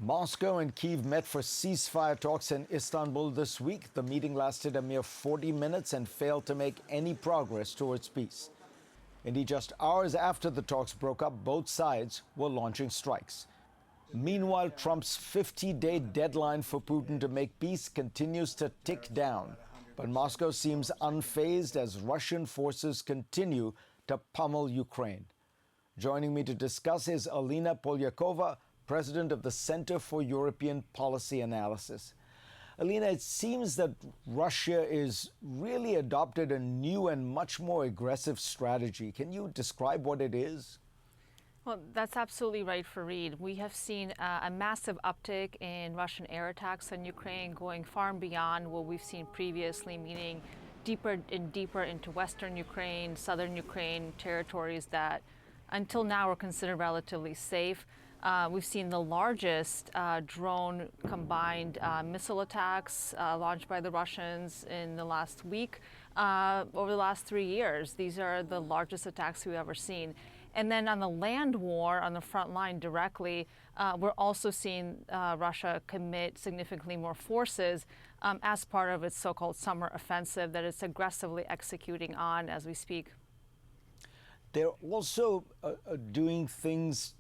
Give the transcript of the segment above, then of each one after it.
Moscow and Kyiv met for ceasefire talks in Istanbul this week. The meeting lasted a mere 40 minutes and failed to make any progress towards peace. Indeed, just hours after the talks broke up, both sides were launching strikes. Meanwhile, Trump's 50-day deadline for Putin to make peace continues to tick down. But Moscow seems unfazed as Russian forces continue to pummel Ukraine. Joining me to discuss is Alina Polyakova, president of the Center for European Policy Analysis. Alina, it seems that Russia is really adopted a new and much more aggressive strategy. Can you describe what it is? Well, that's absolutely right, Fareed. We have seen a massive uptick in Russian air attacks on Ukraine, going far and beyond what we've seen previously, meaning deeper and deeper into western Ukraine, southern Ukraine, territories that until now were considered relatively safe. We've seen the largest drone combined missile attacks launched by the Russians in the last week. Over the last 3 years, these are the largest attacks we've ever seen. And then on the land war, on the front line directly, we're also seeing Russia commit significantly more forces as part of its so-called summer offensive that it's aggressively executing on as we speak. They're also doing things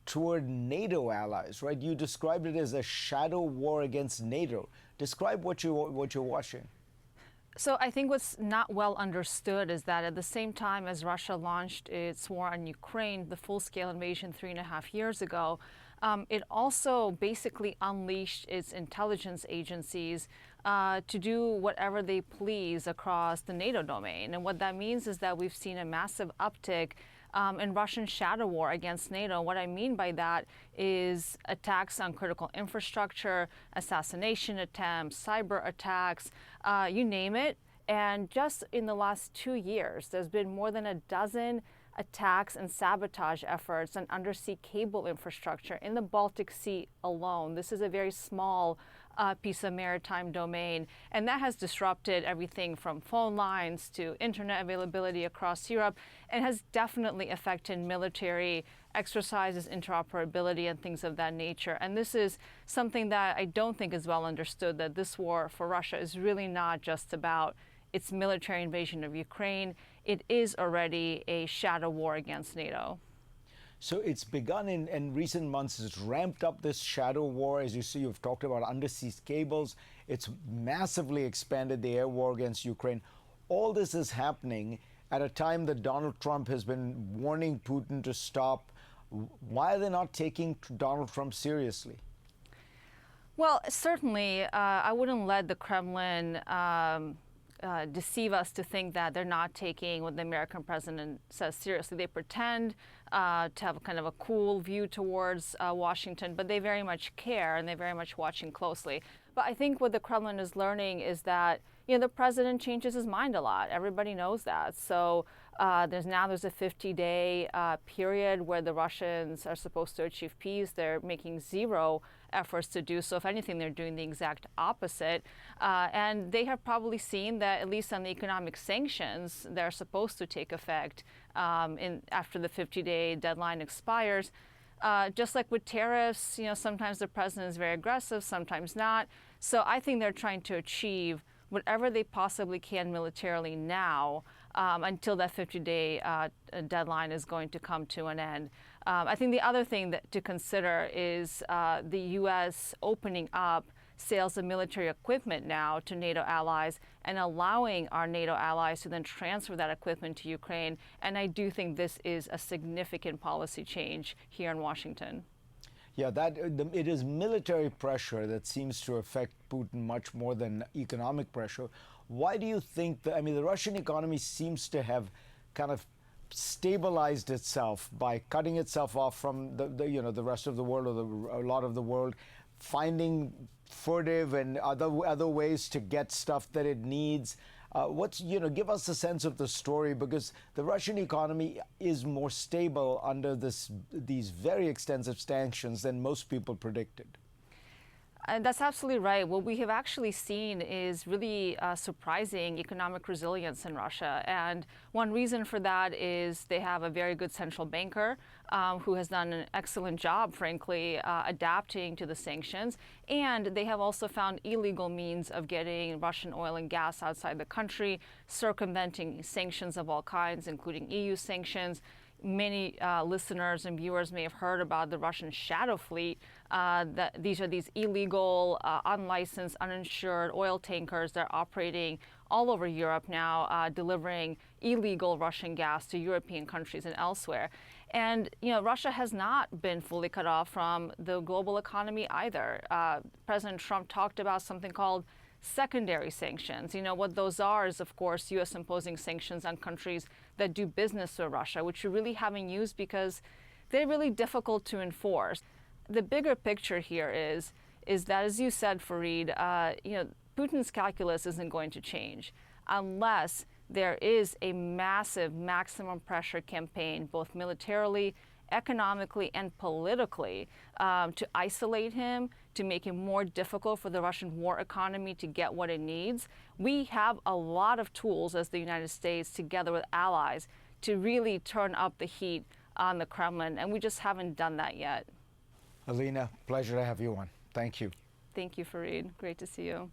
toward NATO allies, right? You described it as a shadow war against NATO. Describe what you're watching. So I think what's not well understood is that at the same time as Russia launched its war on Ukraine, the full-scale invasion 3.5 years ago, it also basically unleashed its intelligence agencies to do whatever they please across the NATO domain. And what that means is that we've seen a massive uptick in Russian shadow war against NATO. What I mean by that is attacks on critical infrastructure, assassination attempts, cyber attacks, you name it. And just in the last 2 years, there's been more than a dozen attacks and sabotage efforts on undersea cable infrastructure in the Baltic Sea alone. This is a very small piece of maritime domain, and that has disrupted everything from phone lines to internet availability across Europe, and has definitely affected military exercises, interoperability, and things of that nature. And this is something that I don't think is well understood, that this war for Russia is really not just about its military invasion of Ukraine. It is already a shadow war against NATO. So it's begun in recent months. It's ramped up this shadow war. As you see, you've talked about undersea cables. It's massively expanded the air war against Ukraine. All this is happening at a time that Donald Trump has been warning Putin to stop. Why are they not taking Donald Trump seriously? Well, certainly, I wouldn't let the Kremlin deceive us to think that they're not taking what the American president says seriously. They pretend to have kind of a cool view towards Washington, but they very much care and they're very much watching closely. But I think what the Kremlin is learning is that, you know, the president changes his mind a lot. Everybody knows that. So there's a 50-day period where the Russians are supposed to achieve peace. They're making zero efforts to do so. If anything, they're doing the exact opposite. And they have probably seen that, at least on the economic sanctions, they're supposed to take effect after the 50-day deadline expires. Just like with tariffs, you know, sometimes the president is very aggressive, sometimes not. So I think they're trying to achieve whatever they possibly can militarily now until that 50-day deadline is going to come to an end. I think the other thing to consider is the U.S. opening up sales of military equipment now to NATO allies and allowing our NATO allies to then transfer that equipment to Ukraine. And I do think this is a significant policy change here in Washington. Yeah, it is military pressure that seems to affect Putin much more than economic pressure. Why do you think that, I mean, the Russian economy seems to have kind of stabilized itself by cutting itself off from the rest of the world, or a lot of the world, finding furtive and other ways to get stuff that it needs. Give us a sense of the story, because the Russian economy is more stable under these very extensive sanctions than most people predicted. That's absolutely right. What we have actually seen is really surprising economic resilience in Russia. And one reason for that is they have a very good central banker who has done an excellent job, frankly, adapting to the sanctions. And they have also found illegal means of getting Russian oil and gas outside the country, circumventing sanctions of all kinds, including EU sanctions. Many listeners and viewers may have heard about the Russian shadow fleet. These are these illegal, unlicensed, uninsured oil tankers that are operating all over Europe now, delivering illegal Russian gas to European countries and elsewhere. And Russia has not been fully cut off from the global economy either. President Trump talked about something called secondary sanctions. What those are is, of course, U.S. imposing sanctions on countries that do business with Russia, which we really haven't used because they're really difficult to enforce. The bigger picture here is that, as you said, Fareed, Putin's calculus isn't going to change unless there is a massive maximum pressure campaign, both militarily, economically, and politically, to isolate him, to make it more difficult for the Russian war economy to get what it needs. We have a lot of tools as the United States, together with allies, to really turn up the heat on the Kremlin, and we just haven't done that yet. Alina, pleasure to have you on. Thank you. Thank you, Fareed. Great to see you.